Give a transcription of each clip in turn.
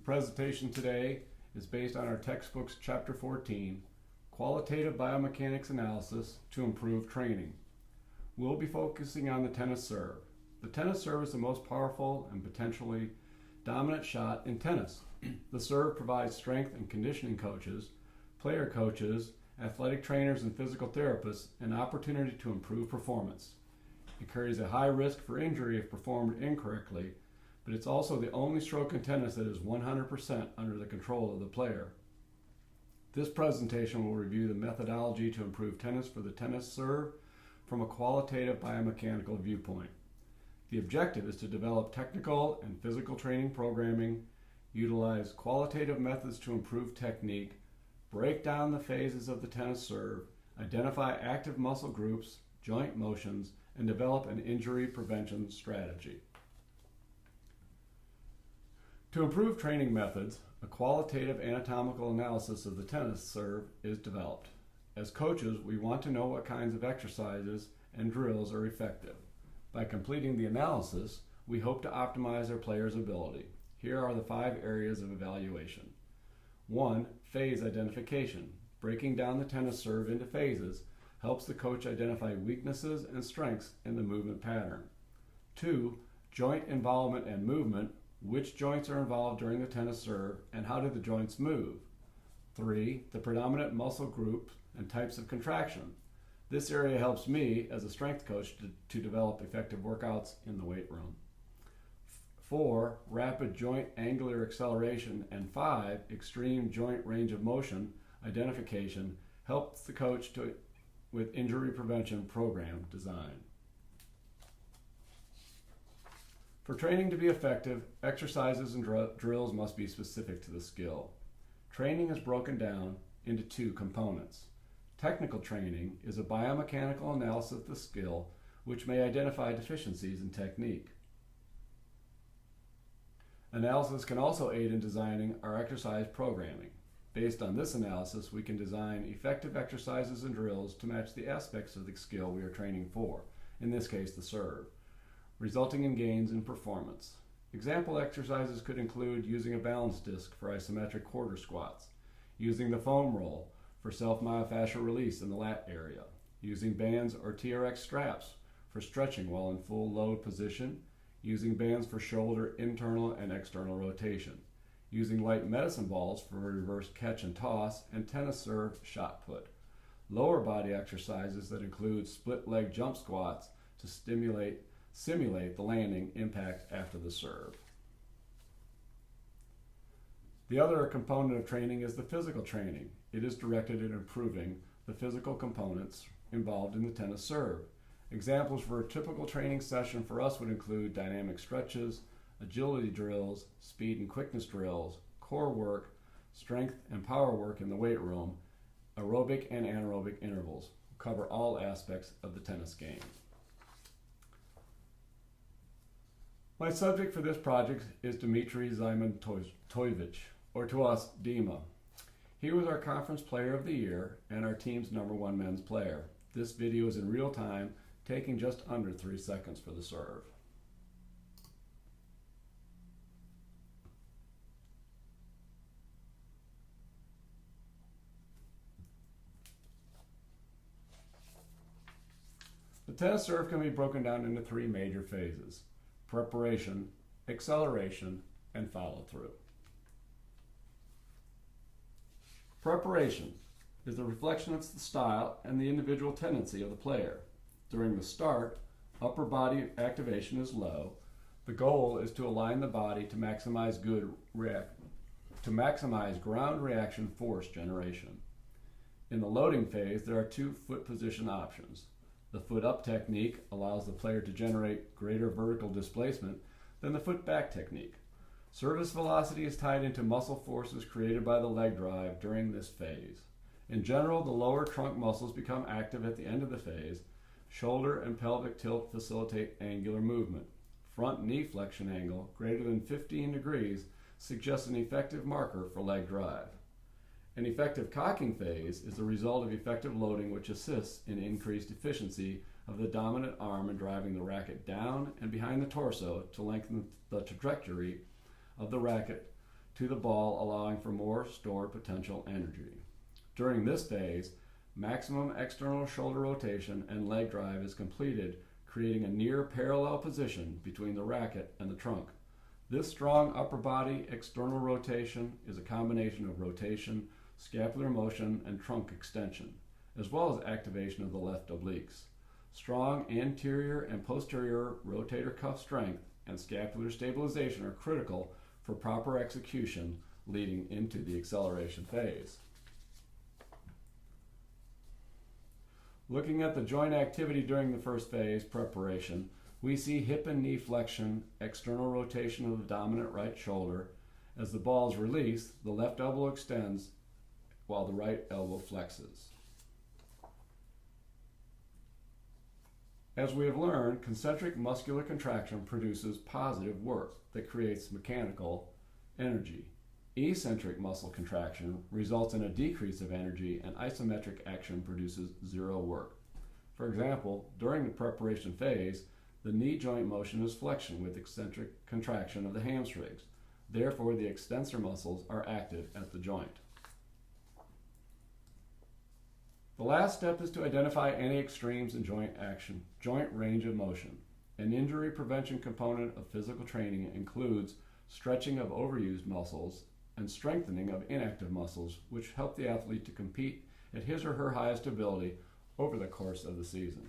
The presentation today is based on our textbook's Chapter 14, Qualitative Biomechanics Analysis to Improve Training. We'll be focusing on the tennis serve. The tennis serve is the most powerful and potentially dominant shot in tennis. The serve provides strength and conditioning coaches, player coaches, athletic trainers, and physical therapists an opportunity to improve performance. It carries a high risk for injury if performed incorrectly, but it's also the only stroke in tennis that is 100% under the control of the player. This presentation will review the methodology to improve tennis for the tennis serve from a qualitative biomechanical viewpoint. The objective is to develop technical and physical training programming, utilize qualitative methods to improve technique, break down the phases of the tennis serve, identify active muscle groups, joint motions, and develop an injury prevention strategy. To improve training methods, a qualitative anatomical analysis of the tennis serve is developed. As coaches, we want to know what kinds of exercises and drills are effective. By completing the analysis, we hope to optimize our players' ability. Here are the 5 areas of evaluation. 1. Phase identification. Breaking down the tennis serve into phases helps the coach identify weaknesses and strengths in the movement pattern. 2. Joint involvement and movement. Which joints are involved during the tennis serve and how do the joints move? 3. The predominant muscle groups and types of contraction. This area helps me as a strength coach to develop effective workouts in the weight room. 4. Rapid joint angular acceleration. And 5. Extreme joint range of motion identification helps the coach with injury prevention program design. For training to be effective, exercises and drills must be specific to the skill. Training is broken down into 2 components. Technical training is a biomechanical analysis of the skill which may identify deficiencies in technique. Analysis can also aid in designing our exercise programming. Based on this analysis, we can design effective exercises and drills to match the aspects of the skill we are training for, in this case the serve, resulting in gains in performance. Example exercises could include using a balance disc for isometric quarter squats, using the foam roll for self-myofascial release in the lat area, using bands or TRX straps for stretching while in full load position, using bands for shoulder internal and external rotation, using light medicine balls for reverse catch and toss, and tennis serve shot put. Lower body exercises that include split leg jump squats to simulate the landing impact after the serve. The other component of training is the physical training. It is directed at improving the physical components involved in the tennis serve. Examples for a typical training session for us would include dynamic stretches, agility drills, speed and quickness drills, core work, strength and power work in the weight room, aerobic and anaerobic intervals. We'll cover all aspects of the tennis game. My subject for this project is Dmitry Zymantoyevich, or to us, Dima. He was our conference player of the year and our team's #1 men's player. This video is in real time, taking just under 3 seconds for the serve. The tennis serve can be broken down into 3 major phases: preparation, acceleration, and follow-through. Preparation is the reflection of the style and the individual tendency of the player. During the start, upper body activation is low. The goal is to align the body to maximize ground reaction force generation. In the loading phase, there are 2 foot position options. The foot up technique allows the player to generate greater vertical displacement than the foot back technique. Service velocity is tied into muscle forces created by the leg drive during this phase. In general, the lower trunk muscles become active at the end of the phase. Shoulder and pelvic tilt facilitate angular movement. Front knee flexion angle greater than 15 degrees suggests an effective marker for leg drive. An effective cocking phase is the result of effective loading which assists in increased efficiency of the dominant arm in driving the racket down and behind the torso to lengthen the trajectory of the racket to the ball, allowing for more stored potential energy. During this phase, maximum external shoulder rotation and leg drive is completed, creating a near parallel position between the racket and the trunk. This strong upper body external rotation is a combination of rotation, scapular motion, and trunk extension, as well as activation of the left obliques. Strong anterior and posterior rotator cuff strength and scapular stabilization are critical for proper execution leading into the acceleration phase. Looking at the joint activity during the first phase, preparation, we see hip and knee flexion, external rotation of the dominant right shoulder. As the ball is released, the left elbow extends while the right elbow flexes. As we have learned, concentric muscular contraction produces positive work that creates mechanical energy. Eccentric muscle contraction results in a decrease of energy, and isometric action produces zero work. For example, during the preparation phase, the knee joint motion is flexion with eccentric contraction of the hamstrings. Therefore, the extensor muscles are active at the joint. The last step is to identify any extremes in joint action, joint range of motion. An injury prevention component of physical training includes stretching of overused muscles and strengthening of inactive muscles, which help the athlete to compete at his or her highest ability over the course of the season.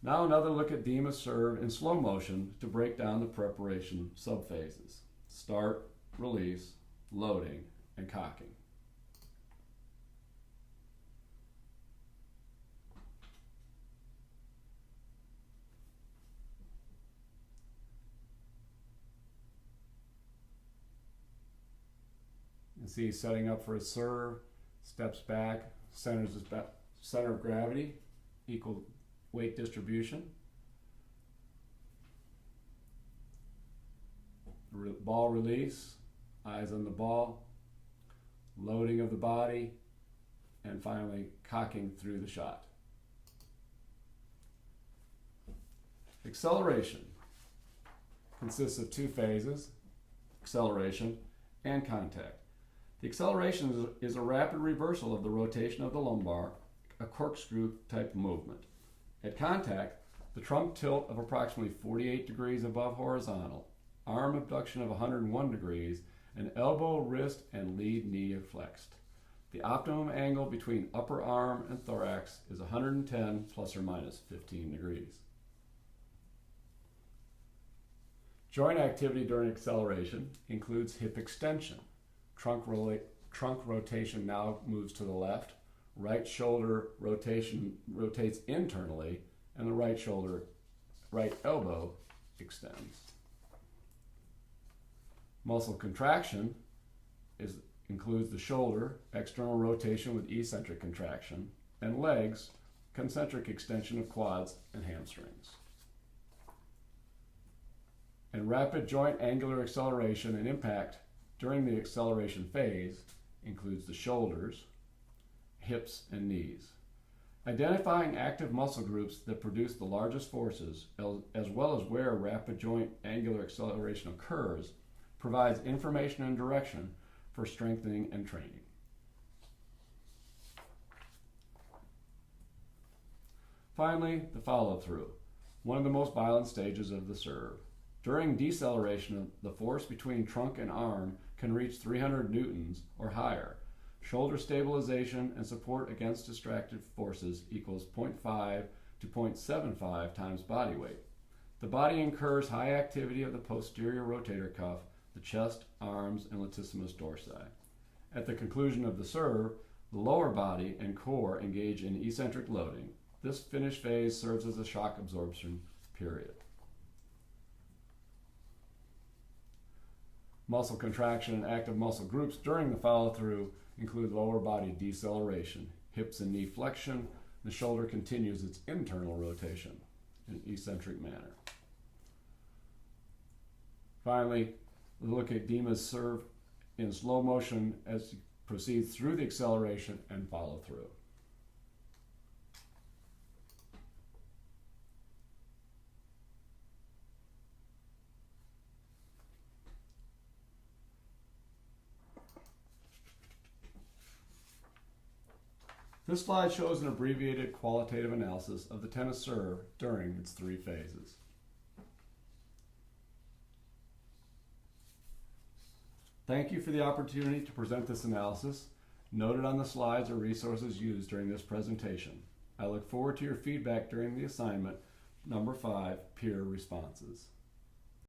Now another look at Dima's serve in slow motion to break down the preparation subphases: start, release, loading, and cocking. You see he's setting up for his serve, steps back, centers his center of gravity, equal weight distribution. Ball release, eyes on the ball, loading of the body, and finally cocking through the shot. Acceleration consists of two phases: acceleration and contact. The acceleration is a rapid reversal of the rotation of the lumbar, a corkscrew type movement. At contact, the trunk tilt of approximately 48 degrees above horizontal, arm abduction of 101 degrees, and elbow, wrist, and lead knee are flexed. The optimum angle between upper arm and thorax is 110 plus or minus 15 degrees. Joint activity during acceleration includes hip extension. Trunk rotation now moves to the left. Right shoulder rotation rotates internally, and the right elbow extends. Muscle contraction includes the shoulder, external rotation with eccentric contraction, and legs, concentric extension of quads and hamstrings. And rapid joint angular acceleration and impact during the acceleration phase includes the shoulders, hips, and knees. Identifying active muscle groups that produce the largest forces, as well as where rapid joint angular acceleration occurs, provides information and direction for strengthening and training. Finally, the follow-through, one of the most violent stages of the serve. During deceleration, the force between trunk and arm can reach 300 newtons or higher. Shoulder stabilization and support against distracted forces equals 0.5 to 0.75 times body weight. The body incurs high activity of the posterior rotator cuff, the chest, arms, and latissimus dorsi. At the conclusion of the serve, the lower body and core engage in eccentric loading. This finish phase serves as a shock absorption period. Muscle contraction and active muscle groups during the follow-through include lower body deceleration, hips and knee flexion. The shoulder continues its internal rotation in an eccentric manner. Finally, we look at Dima's serve in slow motion as he proceeds through the acceleration and follow-through. This slide shows an abbreviated qualitative analysis of the tennis serve during its 3 phases. Thank you for the opportunity to present this analysis. Noted on the slides are resources used during this presentation. I look forward to your feedback during the assignment number 5, peer responses.